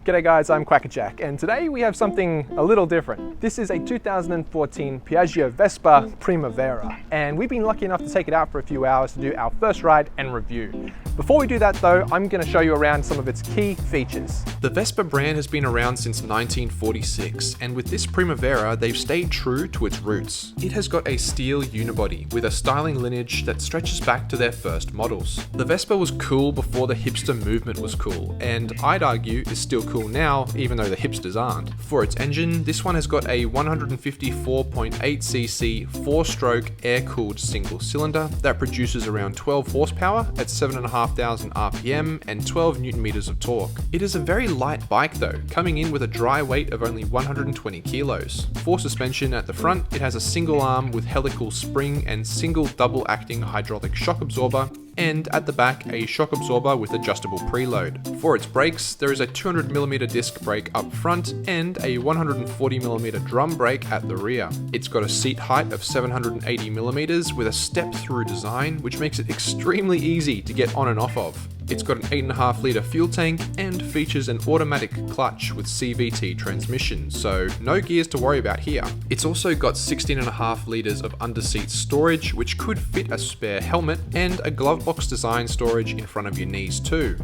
G'day guys, I'm Quackerjack, and today we have something a little different. This is a 2014 Piaggio Vespa Primavera, and we've been lucky enough to take it out for a few hours to do our first ride and review. Before we do that though, I'm going to show you around some of its key features. The Vespa brand has been around since 1946, and with this Primavera, they've stayed true to its roots. It has got a steel unibody with a styling lineage that stretches back to their first models. The Vespa was cool before the hipster movement was cool, and I'd argue is still cool now, even though the hipsters aren't. For its engine, this one has got a 154.8cc 4-stroke air-cooled single cylinder that produces around 12 horsepower at 7,500 RPM and 12 Newton meters of torque. It is a very light bike though, coming in with a dry weight of only 120 kilos. For suspension at the front, it has a single arm with helical spring and single double-acting hydraulic shock absorber, and at the back a shock absorber with adjustable preload. For its brakes, there is a 200mm disc brake up front and a 140mm drum brake at the rear. It's got a seat height of 780mm with a step-through design, which makes it extremely easy to get on and off of. It's got an 8.5 litre fuel tank and features an automatic clutch with CVT transmission, so no gears to worry about here. It's also got 16.5 litres of underseat storage, which could fit a spare helmet, and a glove box design storage in front of your knees too.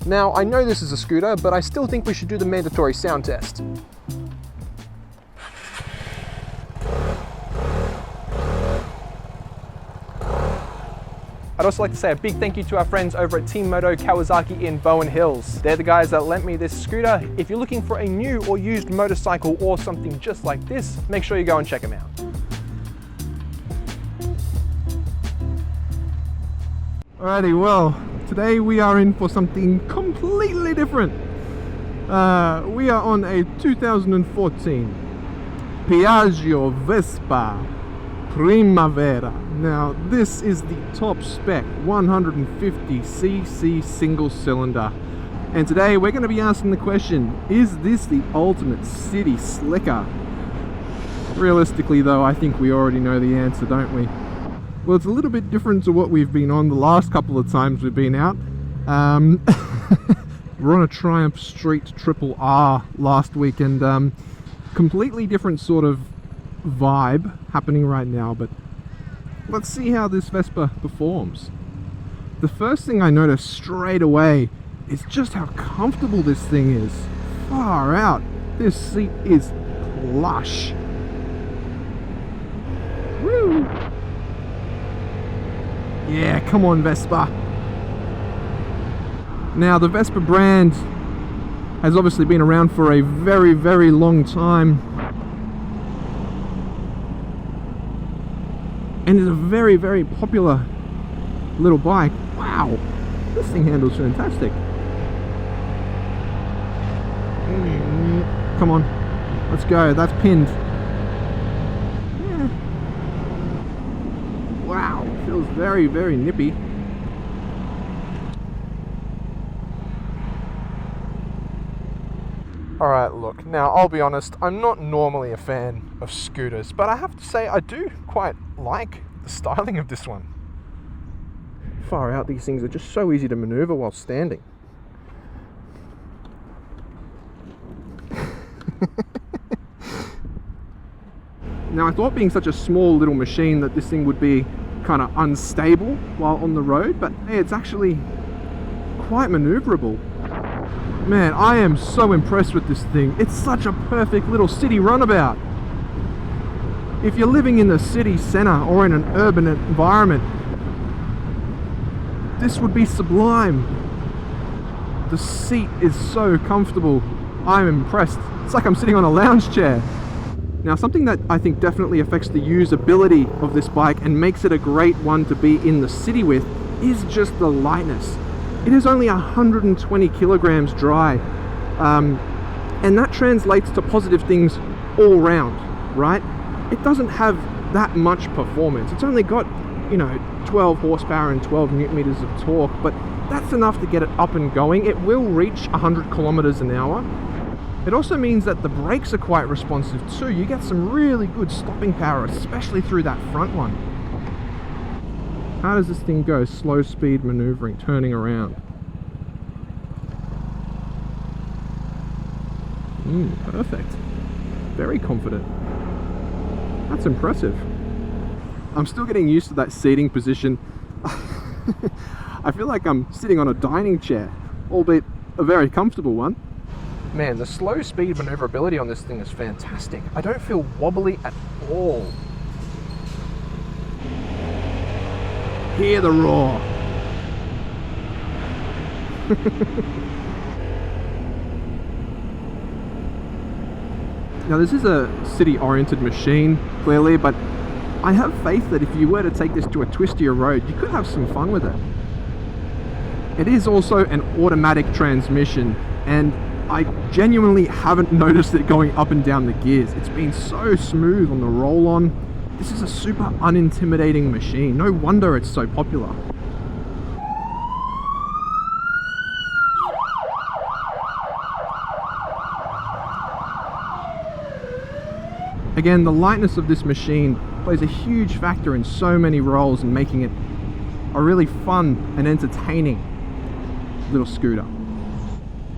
Now, I know this is a scooter, but I still think we should do the mandatory sound test. I'd also like to say a big thank you to our friends over at Team Moto Kawasaki in Bowen Hills. They're the guys that lent me this scooter. If you're looking for a new or used motorcycle or something just like this, make sure you go and check them out. Alrighty, well, today we are in for something completely different. We are on a 2014 Piaggio Vespa Primavera. Now, this is the top spec 150cc single cylinder. And today we're going to be asking the question, is this the ultimate city slicker? Realistically though, I think we already know the answer, don't we? Well, it's a little bit different to what we've been on the last couple of times we've been out. We're on a Triumph Street Triple R last week, and completely different sort of vibe happening right now, but let's see how this Vespa performs. The first thing I noticed straight away is just how comfortable this thing is. Far out. This seat is plush. Woo! Yeah, come on Vespa. Now, the Vespa brand has obviously been around for a very, very long time, and is a very, very popular little bike. Wow, this thing handles fantastic. Come on, let's go. That's pinned. Yeah. Wow, feels very, very nippy. Alright, look, now I'll be honest, I'm not normally a fan of scooters, but I have to say I do quite like the styling of this one. Far out, these things are just so easy to maneuver while standing. Now, I thought being such a small little machine that this thing would be kind of unstable while on the road, but hey, it's actually quite maneuverable. Man, I am so impressed with this thing. It's such a perfect little city runabout. If you're living in the city centre or in an urban environment, this would be sublime. The seat is so comfortable. I'm impressed. It's like I'm sitting on a lounge chair. Now, something that I think definitely affects the usability of this bike and makes it a great one to be in the city with is just the lightness. It is only 120 kilograms dry, and that translates to positive things all round, right? It doesn't have that much performance. It's only got, 12 horsepower and 12 Newton meters of torque, but that's enough to get it up and going. It will reach 100 kilometers an hour. It also means that the brakes are quite responsive too. You get some really good stopping power, especially through that front one. How does this thing go? Slow speed maneuvering, turning around. Perfect. Very confident. That's impressive. I'm still getting used to that seating position. I feel like I'm sitting on a dining chair, albeit a very comfortable one. Man, the slow speed maneuverability on this thing is fantastic. I don't feel wobbly at all. Hear the roar. Now this is a city-oriented machine, clearly, but I have faith that if you were to take this to a twistier road, you could have some fun with it. It is also an automatic transmission, and I genuinely haven't noticed it going up and down the gears. It's been so smooth on the roll-on. This is a super unintimidating machine. No wonder it's so popular. Again, the lightness of this machine plays a huge factor in so many roles and making it a really fun and entertaining little scooter.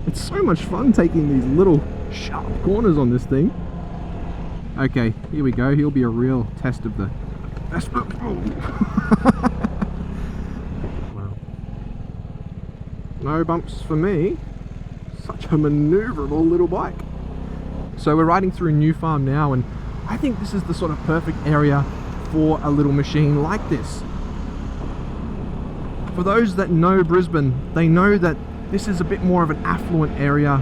It's so much fun taking these little sharp corners on this thing. Okay, here we go. Here'll be a real test of the Vespa. Wow. No bumps for me. Such a maneuverable little bike. So we're riding through New Farm now, and I think this is the sort of perfect area for a little machine like this. For those that know Brisbane, they know that this is a bit more of an affluent area.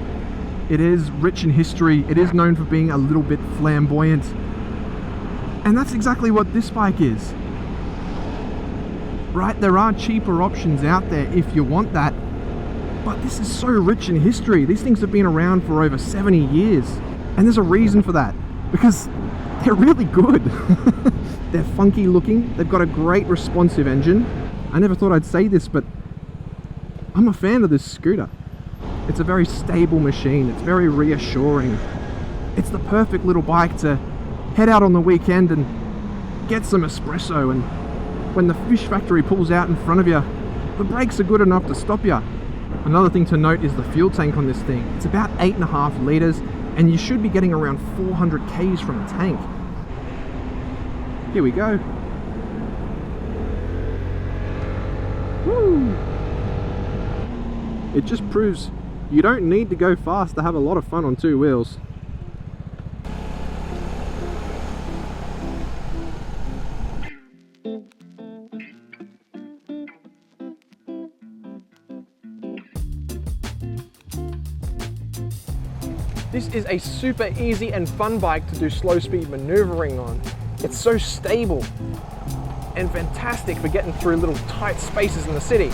It is rich in history. It is known for being a little bit flamboyant. And that's exactly what this bike is. Right, there are cheaper options out there if you want that. But this is so rich in history. These things have been around for over 70 years. And there's a reason for that. Because they're really good. They're funky looking. They've got a great responsive engine. I never thought I'd say this, but I'm a fan of this scooter. It's a very stable machine. It's very reassuring. It's the perfect little bike to head out on the weekend and get some espresso, and when the fish factory pulls out in front of you, the brakes are good enough to stop you. Another thing to note is the fuel tank on this thing. It's about 8.5 litres, and you should be getting around 400 Ks from the tank. Here we go. Woo! It just proves you don't need to go fast to have a lot of fun on two wheels. This is a super easy and fun bike to do slow speed maneuvering on. It's so stable and fantastic for getting through little tight spaces in the city.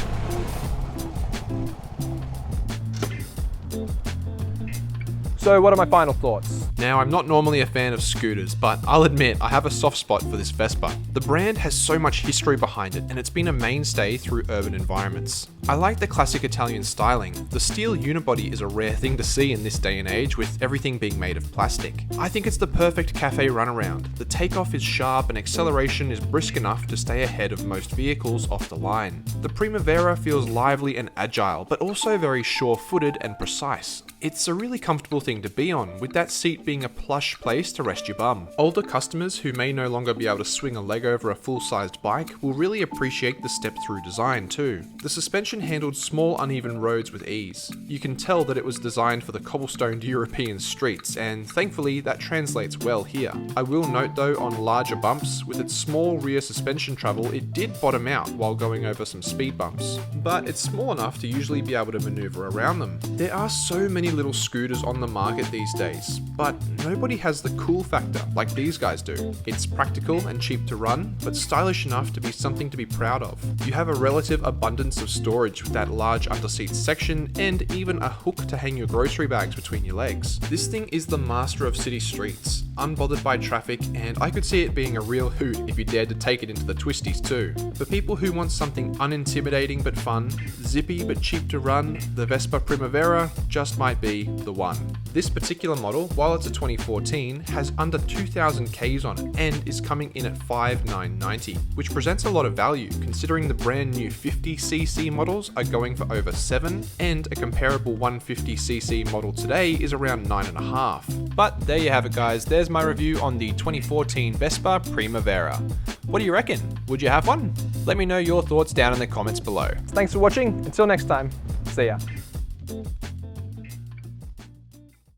So what are my final thoughts? Now, I'm not normally a fan of scooters, but I'll admit I have a soft spot for this Vespa. The brand has so much history behind it, and it's been a mainstay through urban environments. I like the classic Italian styling. The steel unibody is a rare thing to see in this day and age, with everything being made of plastic. I think it's the perfect cafe runaround. The takeoff is sharp and acceleration is brisk enough to stay ahead of most vehicles off the line. The Primavera feels lively and agile, but also very sure-footed and precise. It's a really comfortable thing to be on, with that seat being a plush place to rest your bum. Older customers who may no longer be able to swing a leg over a full-sized bike will really appreciate the step-through design too. The suspension handled small uneven roads with ease. You can tell that it was designed for the cobblestoned European streets, and thankfully that translates well here. I will note though, on larger bumps, with its small rear suspension travel, it did bottom out while going over some speed bumps. But it's small enough to usually be able to maneuver around them. There are so many little scooters on the market these days, but nobody has the cool factor like these guys do. It's practical and cheap to run, but stylish enough to be something to be proud of. You have a relative abundance of storage with that large underseat section, and even a hook to hang your grocery bags between your legs. This thing is the master of city streets, unbothered by traffic, and I could see it being a real hoot if you dared to take it into the twisties too. For people who want something unintimidating but fun, zippy but cheap to run, the Vespa Primavera just might be be the one. This particular model, while it's a 2014, has under 2,000 Ks on it and is coming in at 5,990, which presents a lot of value considering the brand new 50cc models are going for over 7 and a comparable 150cc model today is around 9.5. But there you have it, guys. There's my review on the 2014 Vespa Primavera. What do you reckon? Would you have one? Let me know your thoughts down in the comments below. Thanks for watching. Until next time, see ya.